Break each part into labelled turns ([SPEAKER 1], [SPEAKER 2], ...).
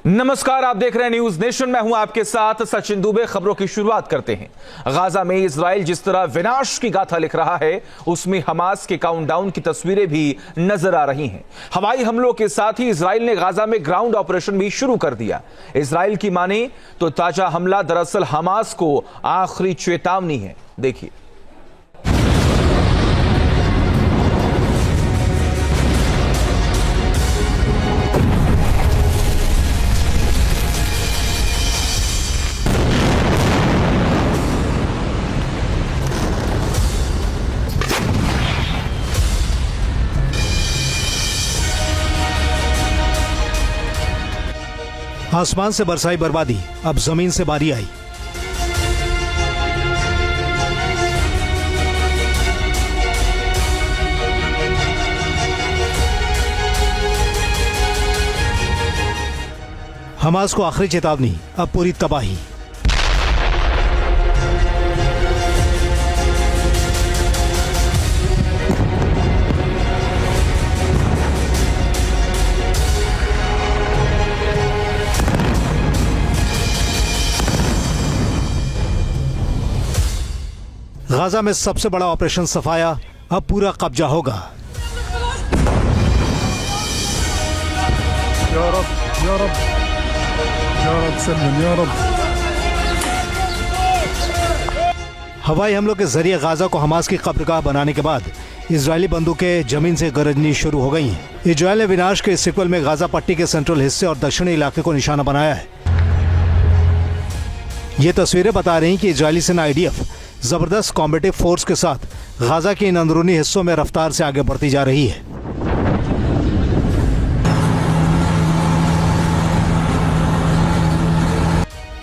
[SPEAKER 1] नमस्कार, आप देख रहे हैं न्यूज नेशन। मैं हूं आपके साथ सचिन दुबे। खबरों की शुरुआत करते हैं। गाजा में इजराइल जिस तरह विनाश की गाथा लिख रहा है, उसमें हमास के काउंटडाउन की तस्वीरें भी नजर आ रही हैं। हवाई हमलों के साथ ही इजराइल ने गाजा में ग्राउंड ऑपरेशन भी शुरू कर दिया। इजराइल की माने तो ताजा हमला दरअसल हमास को आखिरी चेतावनी है। देखिए।
[SPEAKER 2] आसमान से बरसाई बर्बादी, अब जमीन से बारी आई। हमास को आखिरी चेतावनी, अब पूरी तबाही। गाजा में सबसे बड़ा ऑपरेशन सफाया, अब पूरा कब्जा होगा।
[SPEAKER 3] या रब, या रब, या रब सल्लम, या रब।
[SPEAKER 2] हवाई हमलों के जरिए गाजा को हमास की कब्रगाह बनाने के बाद इजरायली बंदूकें जमीन से गरजनी शुरू हो गई हैं। इजरायल ने विनाश के इस सीक्वल में गाजा पट्टी के सेंट्रल हिस्से और दक्षिणी इलाके को निशाना बनाया है। ये तस्वीरें बता रही कि इजरायली सेना IDF जबरदस्त कॉम्बेटिव फोर्स के साथ गाजा के इन अंदरूनी हिस्सों में रफ्तार से आगे बढ़ती जा रही है।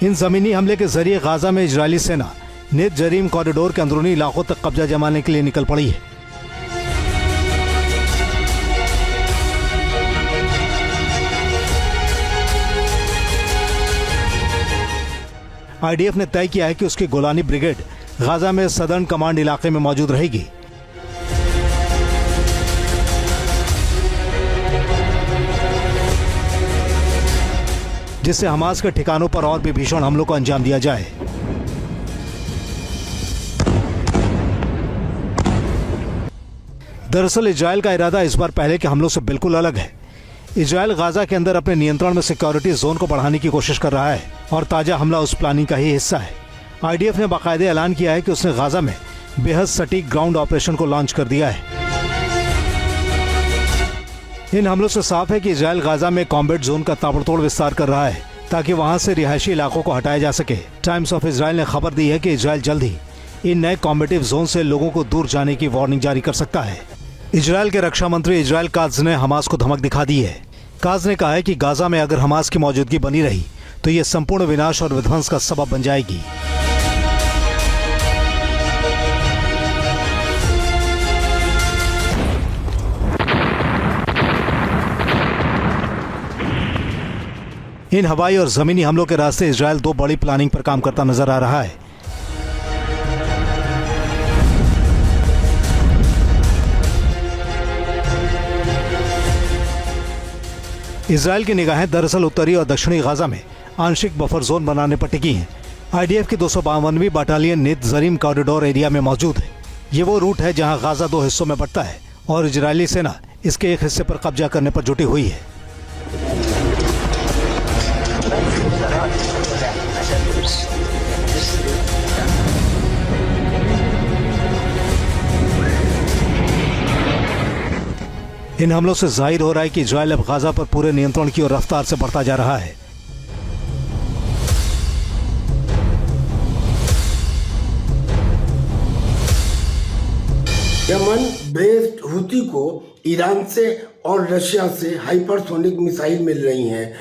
[SPEAKER 2] इन जमीनी हमले के जरिए गाजा में इजरायली सेना नेत जरीम कॉरिडोर के अंदरूनी इलाकों तक कब्जा जमाने के लिए निकल पड़ी है। IDF ने तय किया है कि उसकी गोलानी ब्रिगेड गाजा में सदर्न कमांड इलाके में मौजूद रहेगी। जिससे हमास के ठिकानों पर और भी भीषण हमलों को अंजाम दिया जाए। दरअसल इजरायल का इरादा इस बार पहले के हमलों से बिल्कुल अलग है। इजरायल गाजा के अंदर अपने नियंत्रण में सिक्योरिटी जोन को बढ़ाने की कोशिश कर रहा है और ताजा हमला उस प्लानिंग का ही हिस्सा है। IDF ने बाकायदे ऐलान किया है कि उसने गाजा में बेहद सटीक ग्राउंड ऑपरेशन को लॉन्च कर दिया है। इन हमलों से साफ है कि इजरायल गाजा में कॉम्बैट जोन का ताबड़तोड़ विस्तार कर रहा है ताकि वहां से रिहायशी इलाकों को हटाया जा सके। टाइम्स ऑफ इजरायल ने खबर दी है कि इजरायल जल्द ही इन नए कॉम्बेटिव जोन से लोगों को दूर जाने की वार्निंग जारी कर सकता है। इजरायल के रक्षा मंत्री इजरायल कात्ज ने हमास को धमक दिखा दी है। कात्ज ने कहा है कि गाजा में अगर हमास की मौजूदगी बनी रही तो ये संपूर्ण विनाश और विध्वंस का सबब बन जाएगी। इन हवाई और जमीनी हमलों के रास्ते इजरायल दो बड़ी प्लानिंग पर काम करता नजर आ रहा है। इजरायल की निगाहें दरअसल उत्तरी और दक्षिणी गाजा में आंशिक बफर जोन बनाने पर टिकी हैं। IDF की 252वीं बटालियन नेत जरीम कॉरिडोर एरिया में मौजूद है। ये वो रूट है जहां गाजा दो हिस्सों में बंटता है और इजरायली सेना इसके एक हिस्से पर कब्जा करने पर जुटी हुई है। इन हमलों से जाहिर हो रहा है कि इजरायल अब गाजा पर पूरे नियंत्रण की ओर रफ्तार से बढ़ता जा रहा है।
[SPEAKER 4] यमन बेस्ड हुती को ईरान से और रशिया से हाइपरसोनिक मिसाइल मिल रही हैं।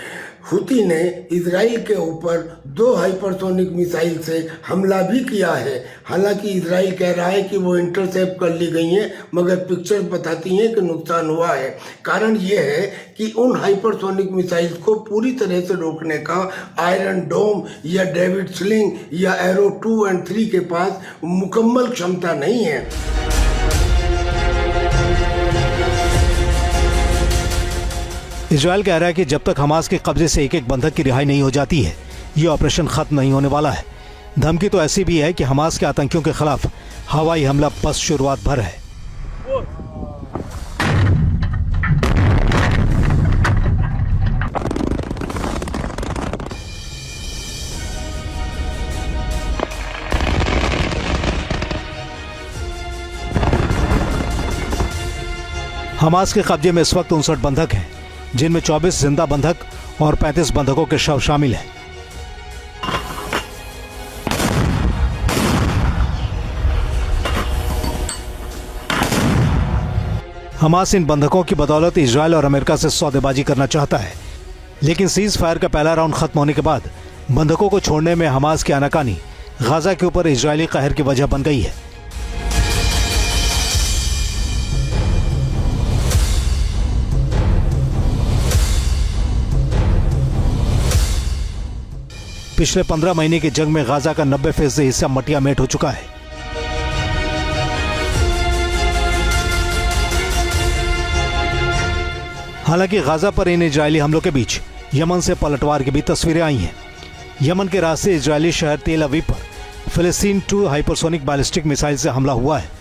[SPEAKER 4] हुती ने इजराइल के ऊपर 2 हाइपरसोनिक मिसाइल से हमला भी किया है। हालांकि इजराइल कह रहा है कि वो इंटरसेप्ट कर ली गई हैं, मगर पिक्चर्स बताती हैं कि नुकसान हुआ है। कारण ये है कि उन हाइपरसोनिक मिसाइल्स को पूरी तरह से रोकने का आयरन डोम या डेविड स्लिंग या एरो 2 और 3 के पास मुकम्मल क्षमता नहीं है।
[SPEAKER 2] इजराइल कह रहा है कि जब तक हमास के कब्जे से एक एक बंधक की रिहाई नहीं हो जाती है, ये ऑपरेशन खत्म नहीं होने वाला है। धमकी तो ऐसी भी है कि हमास के आतंकियों के खिलाफ हवाई हमला बस शुरुआत भर है। हमास के कब्जे में इस वक्त 59 बंधक हैं, जिनमें 24 जिंदा बंधक और 35 बंधकों के शव शामिल हैं। हमास इन बंधकों की बदौलत इजराइल और अमेरिका से सौदेबाजी करना चाहता है, लेकिन सीज फायर का पहला राउंड खत्म होने के बाद बंधकों को छोड़ने में हमास की आनाकानी गाजा के ऊपर इजरायली कहर की वजह बन गई है। पिछले 15 महीने की जंग में गाजा का 90% हिस्सा मटिया मेट हो चुका है। हालांकि गाजा पर इन इजरायली हमलों के बीच यमन से पलटवार की भी तस्वीरें आई हैं। यमन के रास्ते इजरायली शहर तेल अवीव पर फिलिस्तीन 2 हाइपरसोनिक बैलिस्टिक मिसाइल से हमला हुआ है।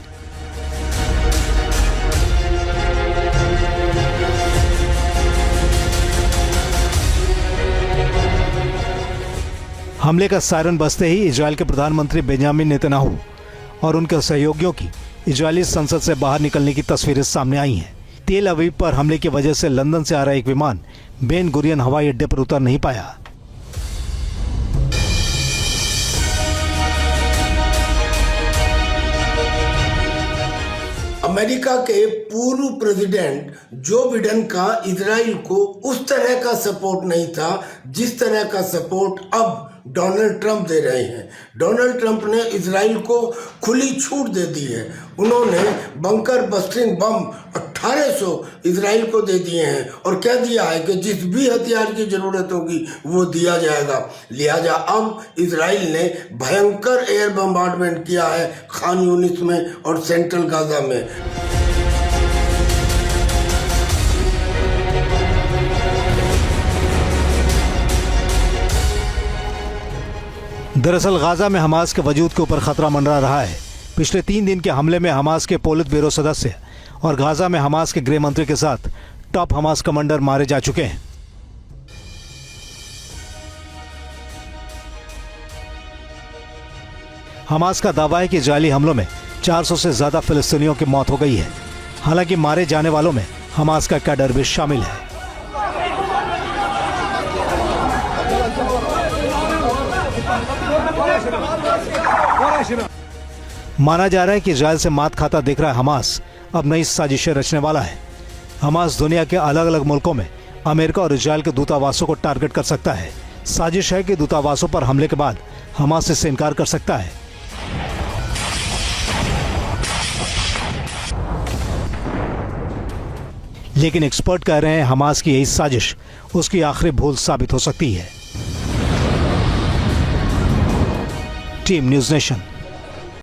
[SPEAKER 2] हमले का सायरन बजते ही इजरायल के प्रधानमंत्री बेंजामिन नेतन्याहू और उनके सहयोगियों की इजरायली संसद से बाहर निकलने की तस्वीरें सामने आई हैं। तेल अवीव पर हमले की वजह से लंदन से आ रहा एक विमान बेन गुरियन हवाई अड्डे पर उतर नहीं पाया।
[SPEAKER 4] अमेरिका के पूर्व प्रेसिडेंट जो बिडेन का इजराइल को उस तरह का सपोर्ट नहीं था जिस तरह का सपोर्ट अब डोनाल्ड ट्रंप दे रहे हैं। डोनाल्ड ट्रंप ने इजराइल को खुली छूट दे दी है। उन्होंने बंकर बस्टिंग बम 1800 इजराइल को दे दिए हैं और कह दिया है कि जिस भी हथियार की जरूरत होगी वो दिया जाएगा। लिहाजा अब इजराइल ने भयंकर एयर बम्बार्डमेंट किया है खान यूनिस में और सेंट्रल गाजा में।
[SPEAKER 2] दरअसल गाजा में हमास के वजूद के ऊपर खतरा मंडरा रहा है। पिछले 3 दिन के हमले में हमास के पोलित ब्यूरो सदस्य और गाजा में हमास के गृह मंत्री के साथ टॉप हमास कमांडर मारे जा चुके हैं। हमास का दावा है कि इजरायली हमलों में 400 से ज्यादा फिलिस्तीनियों की मौत हो गई है। हालांकि मारे जाने वालों में हमास का कैडर भी शामिल है। माना जा रहा है कि इजरायल से मात खाता दिख रहा है हमास अब नई साजिशें रचने वाला है। हमास दुनिया के अलग अलग मुल्कों में अमेरिका और इजरायल के दूतावासों को टारगेट कर सकता है। साजिश है कि दूतावासों पर हमले के बाद हमास इससे इनकार कर सकता है। लेकिन एक्सपर्ट कह रहे हैं हमास की यही साजिश उसकी आखिरी भूल साबित हो सकती है। Team news nation.